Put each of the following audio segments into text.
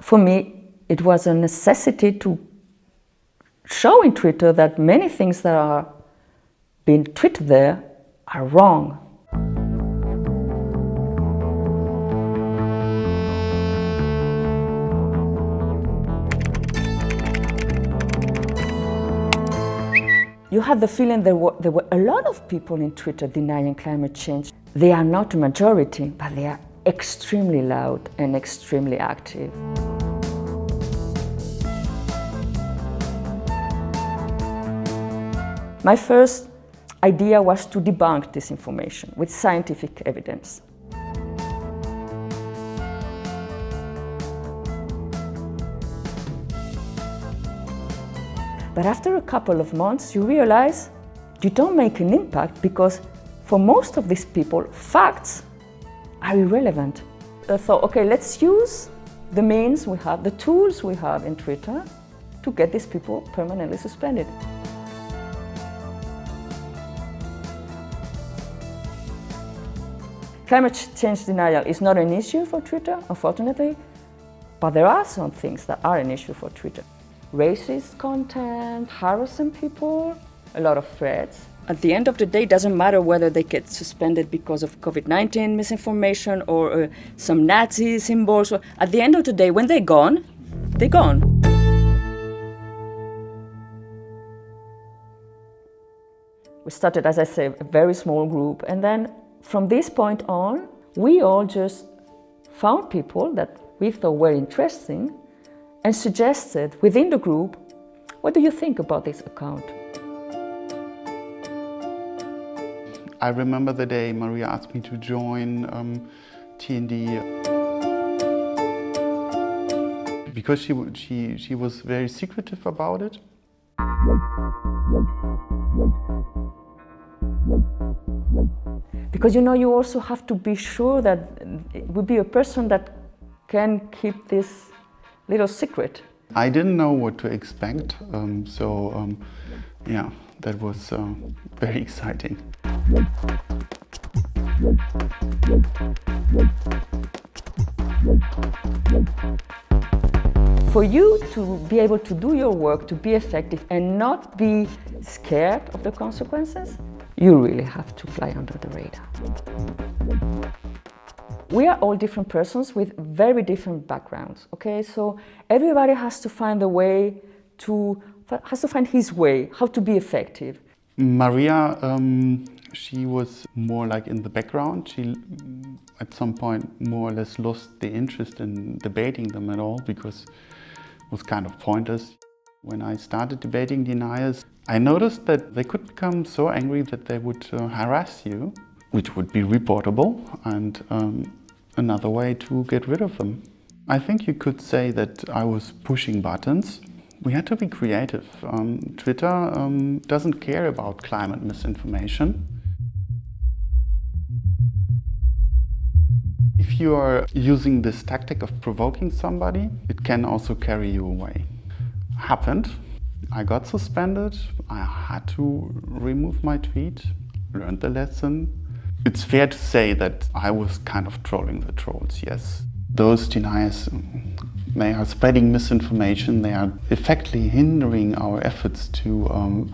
For me, it was a necessity to show in Twitter that many things that are being tweeted there are wrong. You had the feeling there were a lot of people in Twitter denying climate change. They are not a majority, but they are extremely loud and extremely active. My first idea was to debunk disinformation with scientific evidence. But after a couple of months, you realize you don't make an impact because for most of these people, facts are irrelevant. I thought, okay, let's use the means we have, the tools we have in Twitter to get these people permanently suspended. Climate change denial is not an issue for Twitter, unfortunately, but there are some things that are an issue for Twitter. Racist content, harassing people, a lot of threats. At the end of the day, it doesn't matter whether they get suspended because of COVID-19 misinformation or some Nazi symbols. At the end of the day, when they're gone, they're gone. We started, as I say, a very small group, and then from this point on, we all just found people that we thought were interesting and suggested within the group, what do you think about this account? I remember the day Maria asked me to join TND because she was very secretive about it. Because you also have to be sure that it would be a person that can keep this little secret. I didn't know what to expect, yeah, that was very exciting. For you to be able to do your work, to be effective and not be scared of the consequences, you really have to fly under the radar. We are all different persons with very different backgrounds, okay? So everybody has to find his way, how to be effective. Maria, she was more like in the background. She, at some point, more or less lost the interest in debating them at all because it was kind of pointless. When I started debating deniers, I noticed that they could become so angry that they would harass you, which would be reportable, and another way to get rid of them. I think you could say that I was pushing buttons. We had to be creative. Twitter doesn't care about climate misinformation. If you are using this tactic of provoking somebody, it can also carry you away. Happened. I got suspended. I had to remove my tweet, learned the lesson. It's fair to say that I was kind of trolling the trolls, yes. Those deniers, they are spreading misinformation. They are effectively hindering our efforts to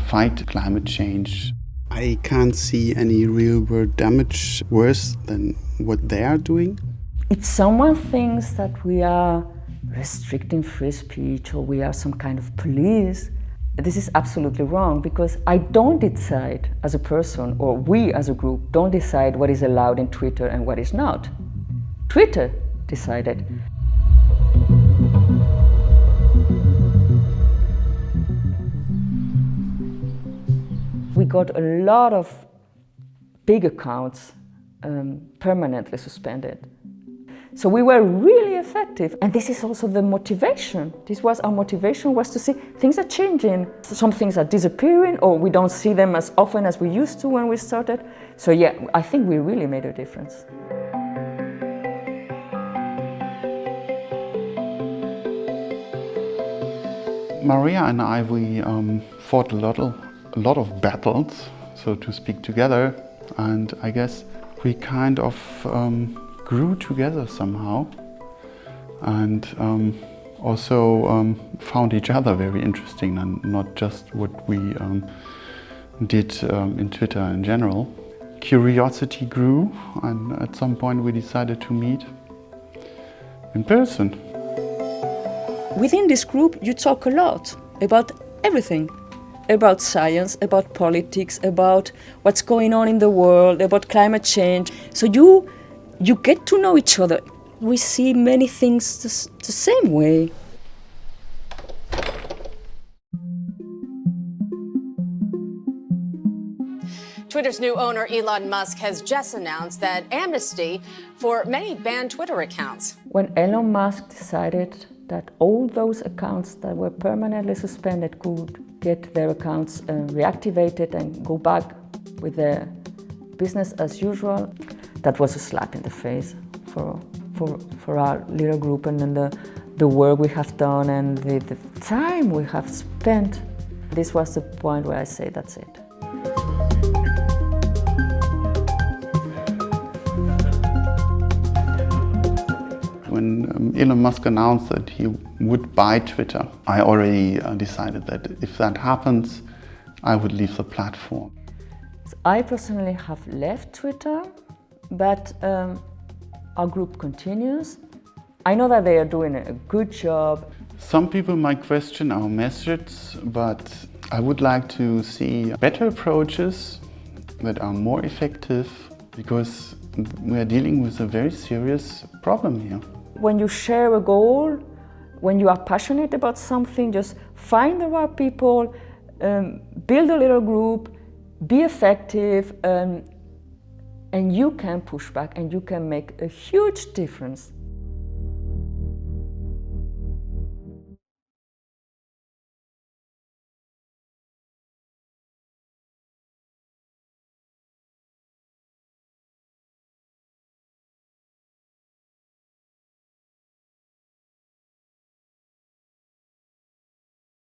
fight climate change. I can't see any real-world damage worse than what they are doing. If someone thinks that we are restricting free speech or we are some kind of police, this is absolutely wrong, because I don't decide as a person, or we as a group don't decide what is allowed in Twitter and what is not. Twitter decided. We got a lot of big accounts permanently suspended. So we were really effective, and this is also the motivation. Our motivation was to see things are changing. Some things are disappearing, or we don't see them as often as we used to when we started. So yeah, I think we really made a difference. Maria and I, we fought a lot of battles, so to speak, together, and I guess we kind of grew together somehow. and also found each other very interesting, and not just what we did in Twitter in general. Curiosity grew, and at some point we decided to meet in person. Within this group, you talk a lot about everything. About science, about politics, about what's going on in the world, about climate change. So you get to know each other. We see many things the same way. Twitter's new owner, Elon Musk, has just announced that amnesty for many banned Twitter accounts. When Elon Musk decided that all those accounts that were permanently suspended could get their accounts reactivated and go back with their business as usual, that was a slap in the face for our little group, and then the work we have done and the time we have spent. This was the point where I say, that's it. When Elon Musk announced that he would buy Twitter, I already decided that if that happens, I would leave the platform. So I personally have left Twitter, but our group continues. I know that they are doing a good job. Some people might question our methods, but I would like to see better approaches that are more effective, because we are dealing with a very serious problem here. When you share a goal, when you are passionate about something, just find the right people, build a little group, be effective, and you can push back and you can make a huge difference.